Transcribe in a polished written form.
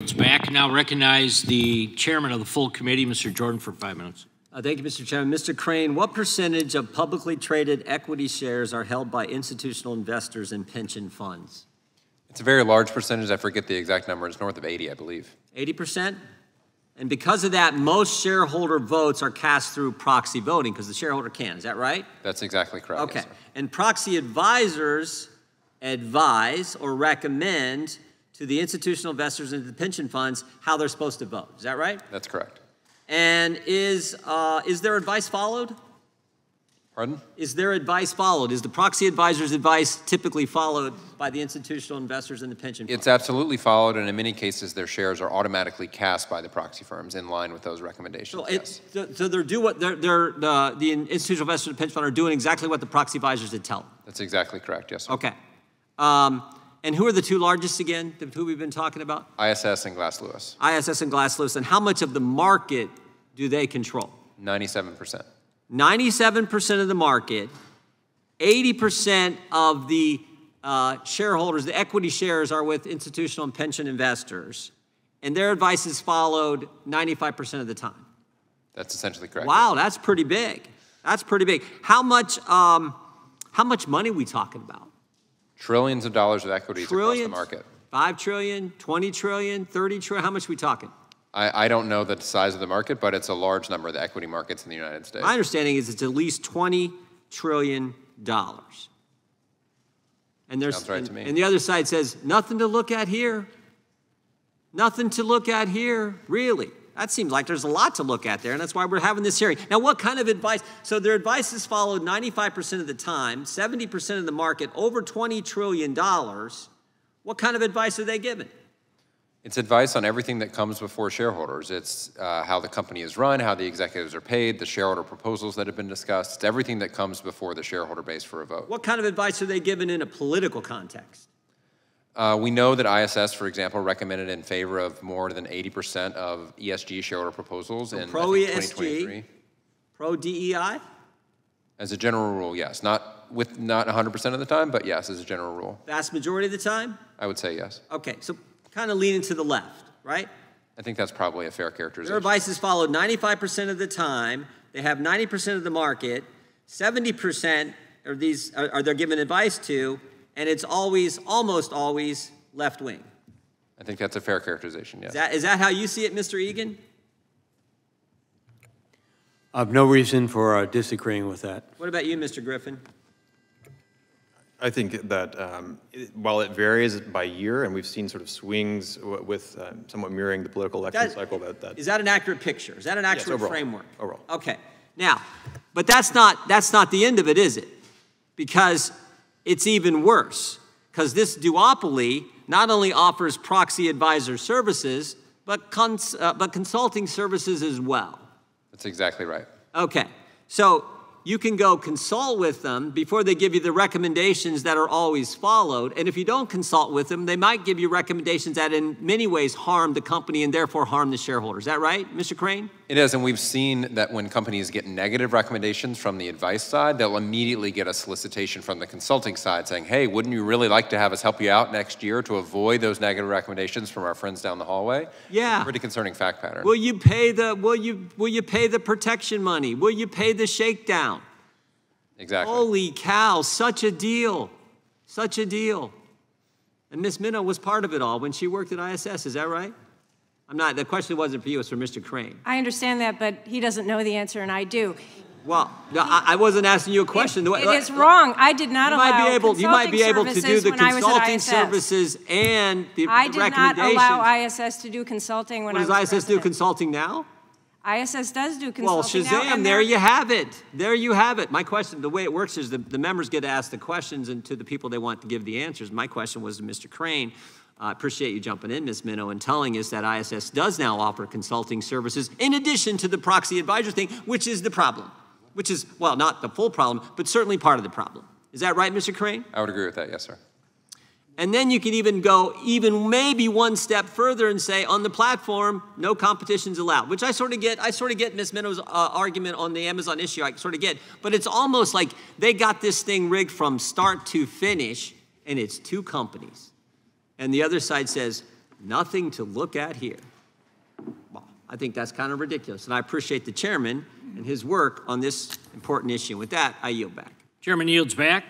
It's back. Now recognize the chairman of the full committee, Mr. Jordan, for 5 minutes. Thank you, Mr. Chairman. Mr. Crane, what percentage of publicly traded equity shares are held by institutional investors and pension funds? It's a very large percentage. I forget the exact number. It's north of 80, I believe. 80%? And because of that, most shareholder votes are cast through proxy voting because the shareholder can. Is that right? That's exactly correct. Okay. Yes, sir. And proxy advisors advise or recommend to the institutional investors and the pension funds how they're supposed to vote. Is that right? That's correct. And is their advice followed? Pardon? Is their advice followed? Is the proxy advisor's advice typically followed by the institutional investors and the pension funds? It's absolutely followed, and in many cases, their shares are automatically cast by the proxy firms in line with those recommendations. So, so the institutional investors and pension fund are doing exactly what the proxy advisors did tell them? That's exactly correct, yes, sir. Okay. And who are the two largest again, who we've been talking about? ISS and Glass Lewis. ISS and Glass Lewis. And how much of the market do they control? 97%. 97% of the market, 80% of the shareholders, the equity shares are with institutional and pension investors, and their advice is followed 95% of the time. That's essentially correct. Wow, that's pretty big. That's pretty big. How much money are we talking about? Trillions of dollars of equities across the market. 5 trillion, 20 trillion, 30 trillion, how much are we talking? I don't know the size of the market, but it's a large number of the equity markets in the United States. My understanding is it's at least $20 trillion. And there's, sounds right to me. And the other side says, nothing to look at here. Nothing to look at here, really. That seems like there's a lot to look at there, and that's why we're having this hearing. Now, what kind of advice? So their advice is followed 95% of the time, 70% of the market, over $20 trillion. What kind of advice are they given? It's advice on everything that comes before shareholders. It's how the company is run, how the executives are paid, the shareholder proposals that have been discussed. It's everything that comes before the shareholder base for a vote. What kind of advice are they given in a political context? We know that ISS, for example, recommended in favor of more than 80% of ESG shareholder proposals in pro-ESG, pro-DEI? As a general rule, yes. Not 100% of the time, but yes, as a general rule. Vast majority of the time? I would say yes. Okay, so kind of leaning to the left, right? I think that's probably a fair characterization. Their advice is followed 95% of the time. They have 90% of the market. 70% are they're given advice to, and it's always, almost always, left wing. I think that's a fair characterization, yes. Is that how you see it, Mr. Egan? I have no reason for disagreeing with that. What about you, Mr. Griffin? I think that while it varies by year, and we've seen sort of swings with somewhat mirroring the political election cycle. Is that an accurate picture? Is that an accurate overall, framework? Overall. Okay. Now, but that's not the end of it, is it? Because it's even worse. Because this duopoly not only offers proxy advisor services, but consulting services as well. That's exactly right. Okay. So you can go consult with them before they give you the recommendations that are always followed. And if you don't consult with them, they might give you recommendations that in many ways harm the company and therefore harm the shareholders. Is that right, Mr. Crane? It is, and we've seen that when companies get negative recommendations from the advice side, they'll immediately get a solicitation from the consulting side saying, hey, wouldn't you really like to have us help you out next year to avoid those negative recommendations from our friends down the hallway? Yeah. Pretty concerning fact pattern. Will you pay the protection money? Will you pay the shakedown? Exactly. Holy cow, such a deal. Such a deal. And Ms. Minow was part of it all when she worked at ISS, is that right? The question wasn't for you, it's for Mr. Crane. I understand that, but he doesn't know the answer, and I do. Well, no, I wasn't asking you a question. It is wrong. I did not allow you might be able to do the consulting services and the I did recommendations. not allow ISS to do consulting when I was Does ISS do president. consulting now? ISS does do consulting Well, now. Shazam, there you have it. There you have it. My question, the way it works is the members get to ask the questions and to the people they want to give the answers. My question was to Mr. Crane. I appreciate you jumping in, Ms. Minow, and telling us that ISS does now offer consulting services in addition to the proxy advisor thing, which is the problem. Which is, well, not the full problem, but certainly part of the problem. Is that right, Mr. Crane? I would agree with that, yes, sir. And then you can even go maybe one step further and say on the platform, no competition's allowed, which I sort of get Ms. Minow's argument on the Amazon issue, I sort of get, but it's almost like they got this thing rigged from start to finish and it's two companies. And the other side says, Nothing to look at here. Well, I think that's kind of ridiculous, and I appreciate the chairman and his work on this important issue. With that, I yield back. Chairman yields back.